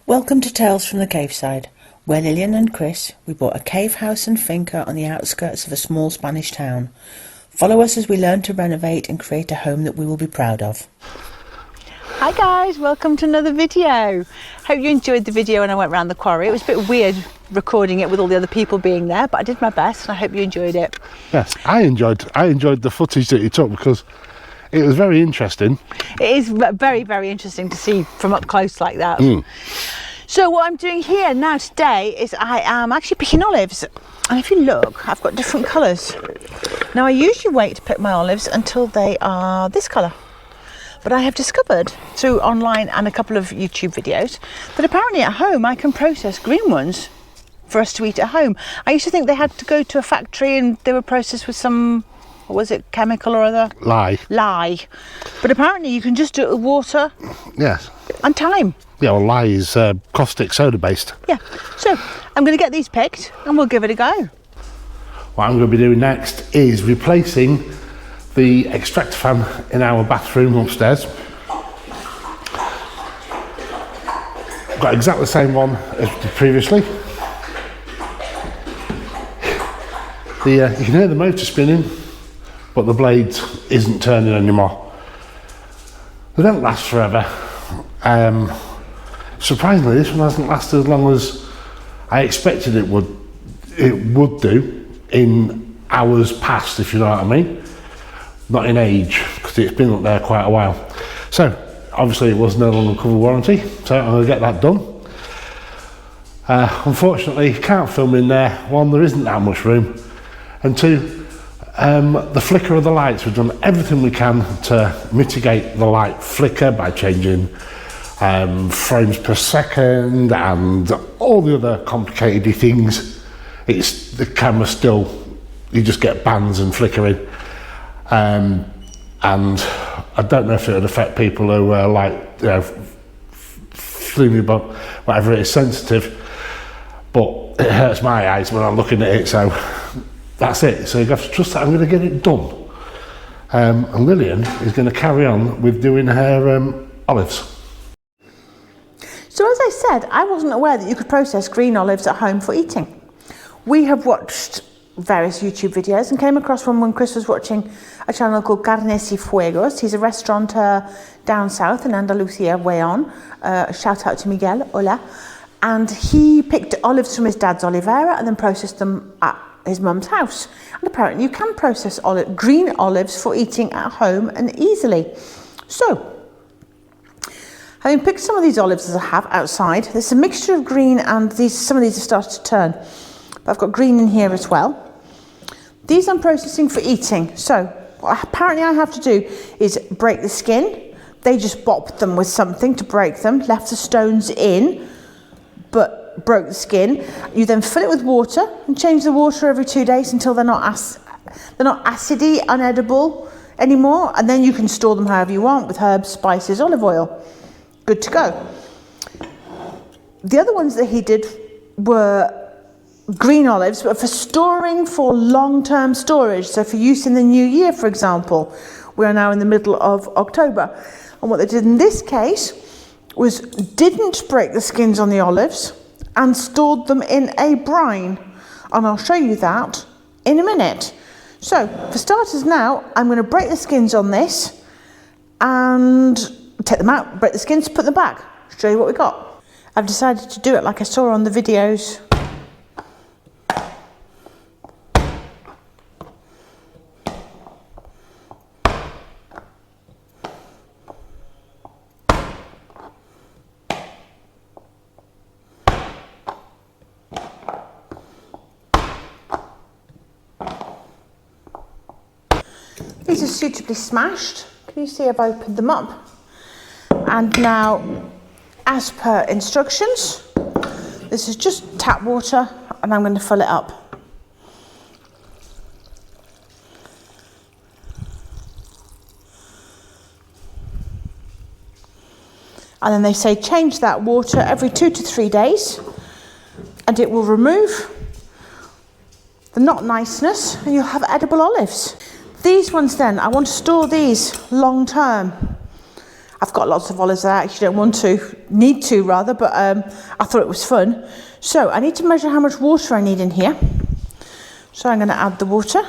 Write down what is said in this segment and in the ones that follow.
Welcome to Tales from the Caveside, where Lillian and Chris, we bought a cave house and finca on the outskirts of a small Spanish town. Follow us as we learn to renovate and create a home that we will be proud of. Hi guys, welcome to another video. Hope you enjoyed the video when I went around the quarry. It was a bit weird recording it with all the other people being there, but I did my best and I hope you enjoyed it. Yes, I enjoyed the footage that you took because it was very interesting. It is very, very interesting to see from up close like that. So what I'm doing here now today is I am actually picking olives. And if you look, I've got different colours. Now I usually wait to pick my olives until they are this colour. But I have discovered through online and a couple of YouTube videos that apparently at home I can process green ones for us to eat at home. I used to think they had to go to a factory and they were processed with some, what was it, chemical or other? Lye. But apparently you can just do it with water. Yes. And time. Yeah, well, lye is caustic soda based. Yeah. So I'm going to get these picked and we'll give it a go. What I'm going to be doing next is replacing the extractor fan in our bathroom upstairs. Got exactly the same one as previously. You can hear the motor spinning, but the blade isn't turning anymore. They don't last forever. Surprisingly, this one hasn't lasted as long as I expected it would do in hours past, if you know what I mean. Not in age, because it's been up there quite a while. So obviously it was no longer covered warranty, so I'm going to get that done. Unfortunately, can't film in there. One, there isn't that much room, and two, the flicker of the lights, we've done everything we can to mitigate the light flicker by changing frames per second and all the other complicated things. It's the camera still, you just get bands and flickering. And I don't know if it would affect people who are like, you know, flumy, but whatever, it is sensitive, but it hurts my eyes when I'm looking at it, so that's it. So you have to trust that I'm going to get it done. And Lillian is going to carry on with doing her olives. So as I said, I wasn't aware that you could process green olives at home for eating. We have watched various YouTube videos and came across one when Chris was watching a channel called Carnes y Fuegos. He's a restaurateur down south in Andalusia, way on. Shout out to Miguel, hola. And he picked olives from his dad's olivera and then processed them at his mum's house. And apparently you can process green olives for eating at home and easily. So, having picked some of these olives as I have outside, there's a mixture of green and some of these have started to turn. But I've got green in here as well. These I'm processing for eating. So what apparently I have to do is break the skin. They just bopped them with something to break them, left the stones in, but broke the skin. You then fill it with water and change the water every 2 days until they're not acidy, unedible anymore. And then you can store them however you want with herbs, spices, olive oil. Good to go. The other ones that he did were green olives, but for storing for long-term storage, so for use in the new year, for example. We are now in the middle of October, and what they did in this case was didn't break the skins on the olives and stored them in a brine, and I'll show you that in a minute. So for starters now, I'm going to break the skins on this and take them out, break the skins, put them back, show you what we got. I've decided to do it like I saw on the videos. These are suitably smashed. Can you see I've opened them up? And now, as per instructions, this is just tap water and I'm going to fill it up. And then they say change that water every 2 to 3 days and it will remove the not niceness and you'll have edible olives. These ones then, I want to store these long term. I've got lots of olives that I actually don't need to rather, but I thought it was fun. So I need to measure how much water I need in here. So I'm going to add the water.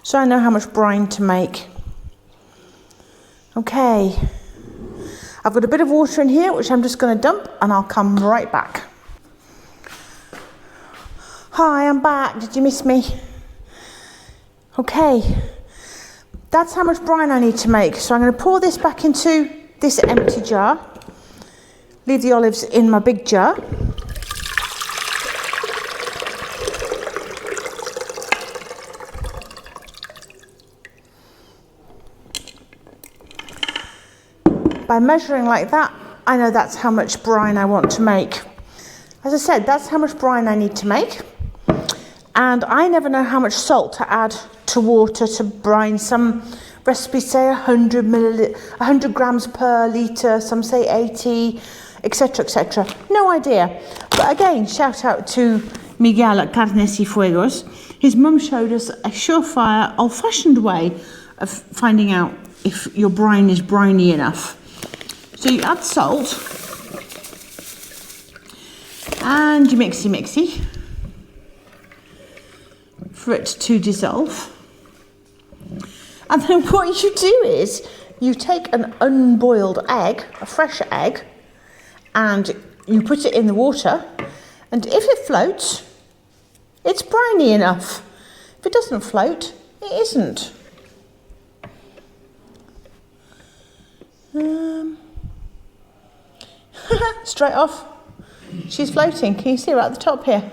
So I know how much brine to make. Okay. I've got a bit of water in here, which I'm just going to dump, and I'll come right back. Hi, I'm back. Did you miss me? Okay. That's how much brine I need to make. So I'm going to pour this back into this empty jar. Leave the olives in my big jar. By measuring like that, I know that's how much brine I want to make. As I said, that's how much brine I need to make. And I never know how much salt to add to water to brine. Some recipes say 100 grams per litre, some say 80, etc, etc. No idea. But again, shout out to Miguel at Carnes y Fuegos. His mum showed us a surefire, old-fashioned way of finding out if your brine is briny enough. So you add salt and you mixy for it to dissolve. And then what you do is you take an unboiled egg, a fresh egg, and you put it in the water, and if it floats, it's briny enough. If it doesn't float, it isn't. Straight off, she's floating. Can you see her at the top here?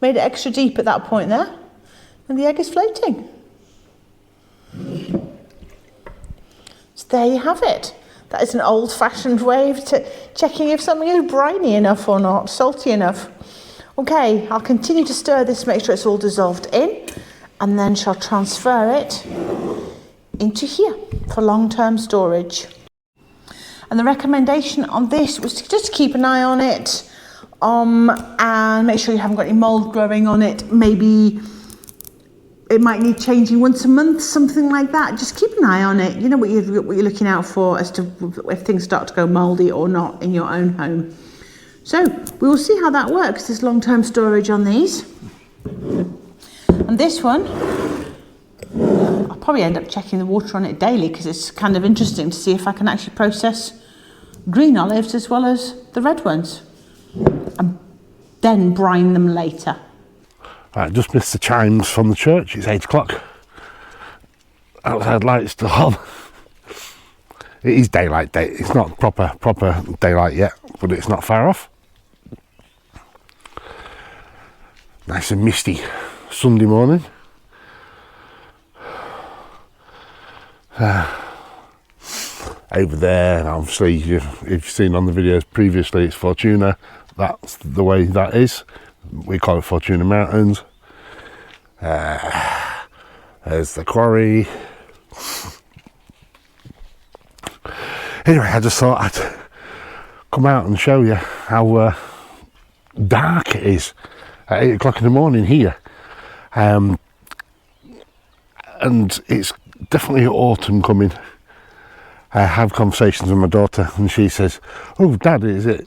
Made it extra deep at that point there, and the egg is floating. So there you have it. That is an old-fashioned way of checking if something is briny enough or not, salty enough. Okay, I'll continue to stir this, make sure it's all dissolved in, and then shall transfer it into here for long-term storage. And the recommendation on this was to just keep an eye on it, and make sure you haven't got any mold growing on it. Maybe it might need changing once a month, something like that. Just keep an eye on it. You know what you're looking out for as to if things start to go mouldy or not in your own home. So we will see how that works, this long-term storage on these. And this one, I'll probably end up checking the water on it daily because it's kind of interesting to see if I can actually process green olives as well as the red ones, and then brine them later. Right, just missed the chimes from the church. It's 8 o'clock. Outside lights still on. It is daylight day. It's not proper daylight yet, but it's not far off. Nice and misty Sunday morning. Over there, obviously, if you've seen on the videos previously, it's Fortuna. That's the way that is. We call it Fortuna Mountains. There's the quarry. Anyway, I just thought I'd come out and show you how dark it is at 8 o'clock in the morning here. And it's definitely autumn coming. I have conversations with my daughter and she says, "Oh, Dad, is it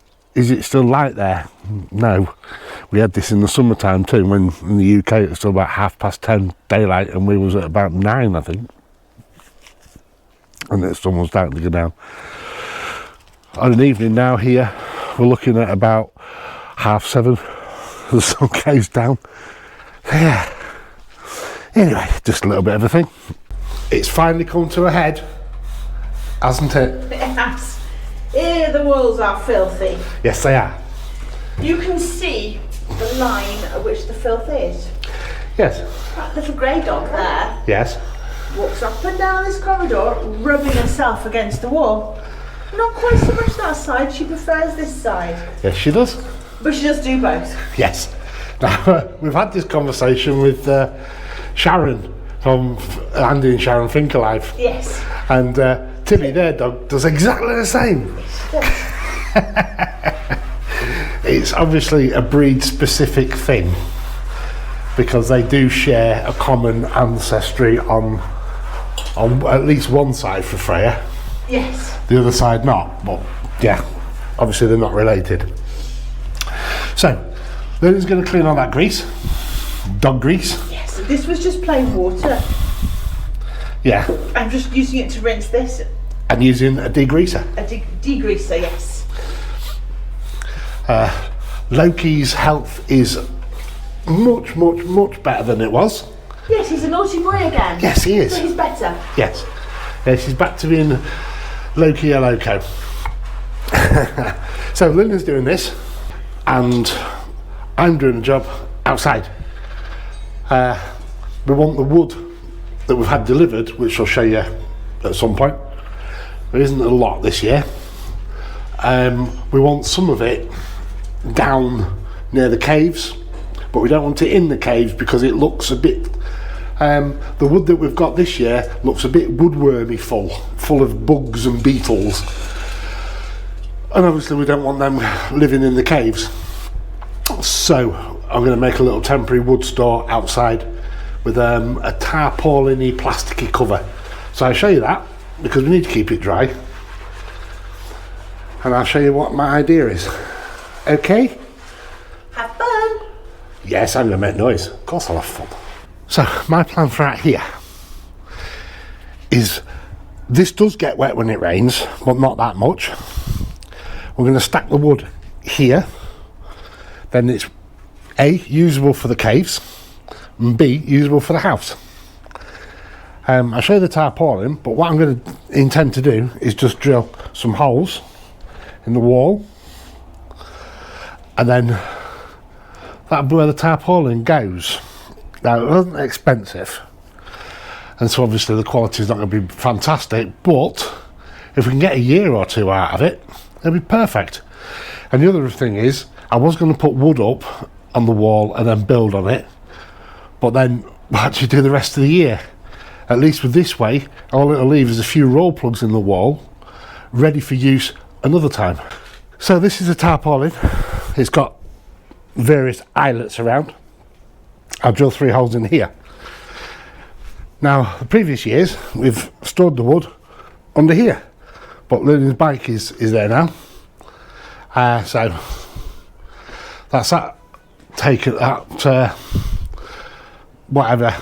still light there?" No, we had this in the summertime too, when in the UK it was still about 10:30 daylight and we was at about 9, I think. And the sun was starting to go down. On an evening now here, we're looking at about 7:30. The sun goes down. Yeah. Anyway, just a little bit of a thing. It's finally come to a head, hasn't it? It has. Here the walls are filthy. Yes, they are. You can see the line at which the filth is. Yes. That little grey dog there Yes. walks up and down this corridor, rubbing herself against the wall. Not quite so much that side, she prefers this side. Yes, she does. But she does do both. Yes. Now, we've had this conversation with Sharon from Andy and Sharon Think Alive. Yes. And Tilly, their dog, does exactly the same. It's obviously a breed-specific thing because they do share a common ancestry on on at least one side for Freya, Yes. the other side not, but yeah, obviously they're not related. So, Lillian's going to clean all that grease, dog grease. Yes, this was just plain water. Yeah, I'm just using it to rinse this. and using a degreaser. A degreaser, yes. Loki's health is much better than it was. Yes, he's a naughty boy again. Yes, he is. So he's better. Yes, he's back to being Loki a Loco. So Lillian's doing this, and I'm doing a job outside. We want the wood that we've had delivered, which I'll show you at some point. There isn't a lot this year. We want some of it down near the caves, but we don't want it in the caves because it looks a bit, the wood that we've got this year looks a bit woodwormy full of bugs and beetles, and obviously we don't want them living in the caves. So I'm going to make a little temporary wood store outside with a tarpaulin-y plasticky cover. So I'll show you that because we need to keep it dry, and I'll show you what my idea is. Okay? Have fun. Yes, I'm going to make noise. Of course I'll have fun. So my plan for out here is, this does get wet when it rains, but not that much. We're going to stack the wood here. Then it's A, usable for the caves, and B, usable for the house. I'll show you the tarpaulin, but what I'm going to intend to do is just drill some holes in the wall, and then that'll be where the tarpaulin goes. Now, it wasn't expensive, and so obviously the quality is not going to be fantastic, but if we can get a year or two out of it, it'll be perfect. And the other thing is, I was going to put wood up on the wall and then build on it, but then we'll actually do the rest of the year. At least with this way, all it'll leave is a few roll plugs in the wall, ready for use another time. So this is a tarpaulin. It's got various eyelets around. I'll drill 3 holes in here. Now, the previous years, we've stored the wood under here, but Lillian's bike is there now. So that's that. Take it that, whatever.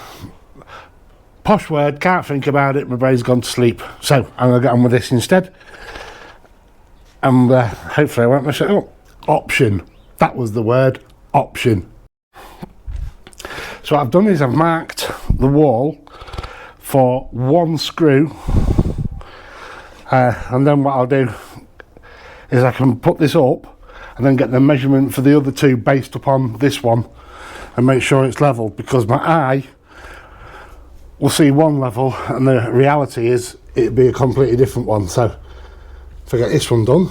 Posh word, can't think about it, my brain's gone to sleep. So I'm going to get on with this instead. And hopefully I won't mess it up. Option. That was the word, option. So what I've done is I've marked the wall for 1 screw. And then what I'll do is I can put this up and then get the measurement for the other 2 based upon this one and make sure it's level, because my eye will see one level and the reality is it'd be a completely different one. So if I get this one done,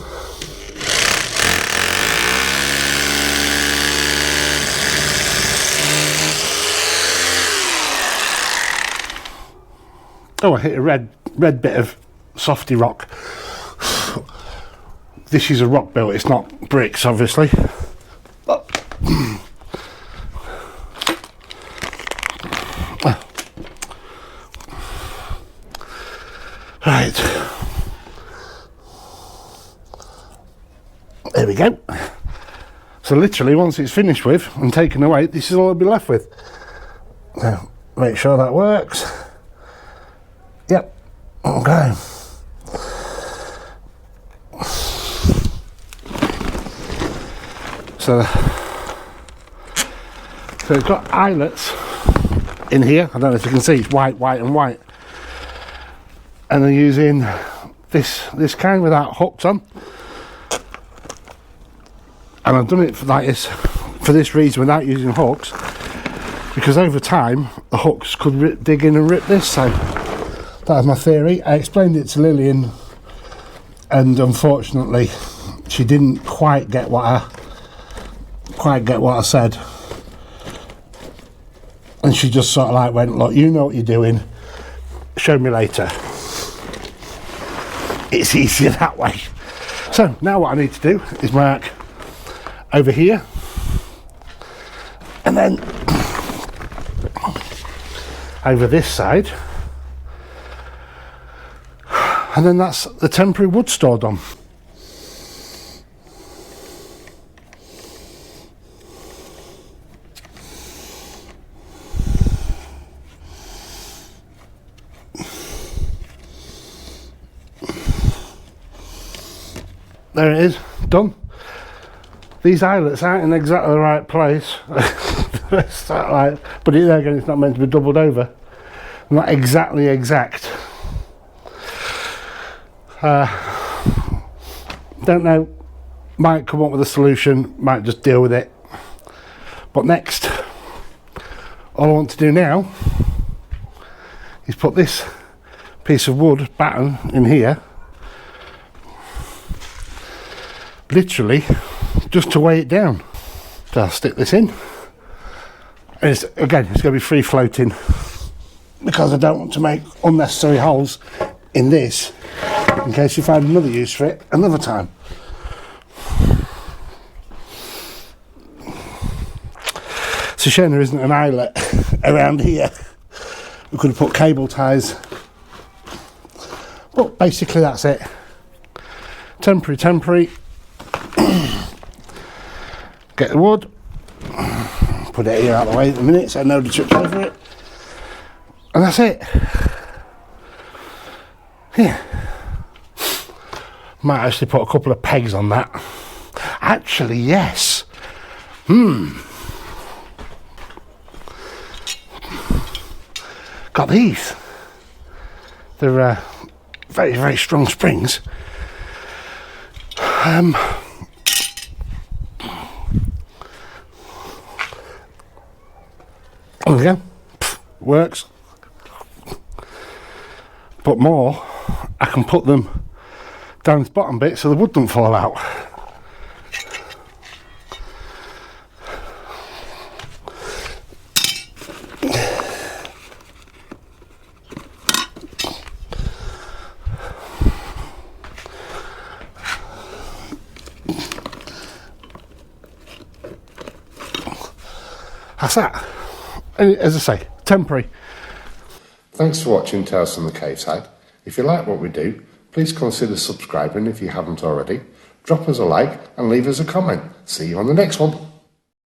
oh, I hit a red bit of softy rock. This is a rock built, it's not bricks obviously. Right, there we go. So literally once it's finished with and taken away, this is all I'll be left with. Now make sure that works. Yep, okay. So it's got eyelets in here. I don't know if you can see, it's white and white. And they're using this kind without hooks on. And I've done it for like this, for this reason, without using hooks, because over time the hooks could dig in and rip this. So that was my theory. I explained it to Lillian, and unfortunately she didn't quite get what I said, and she just sort of like went, look, you know what you're doing, show me later. It's easier that way. So now what I need to do is mark over here, and then over this side, And then that's the temporary wood store done. There it is, done. These eyelets aren't in exactly the right place. But there again, it's not meant to be doubled over. Not exactly exact. Don't know. Might come up with a solution. Might just deal with it. But next, all I want to do now is put this piece of wood batten in here. Literally, just to weigh it down. So I'll stick this in. And again, it's going to be free floating because I don't want to make unnecessary holes in this in case you find another use for it another time. It's a shame there isn't an eyelet around here. We could have put cable ties. But basically that's it. Temporary. Get the wood. Put it here out of the way at the minute so nobody trips over it. And that's it. Here. Might actually put a couple of pegs on that. Actually, yes. Got these. They're very, very strong springs. There we go. Works. But more, I can put them down this bottom bit so the wood don't fall out. That's that. And as I say, temporary. Thanks for watching Tales from the Caveside. If you like what we do, please consider subscribing if you haven't already. Drop us a like and leave us a comment. See you on the next one.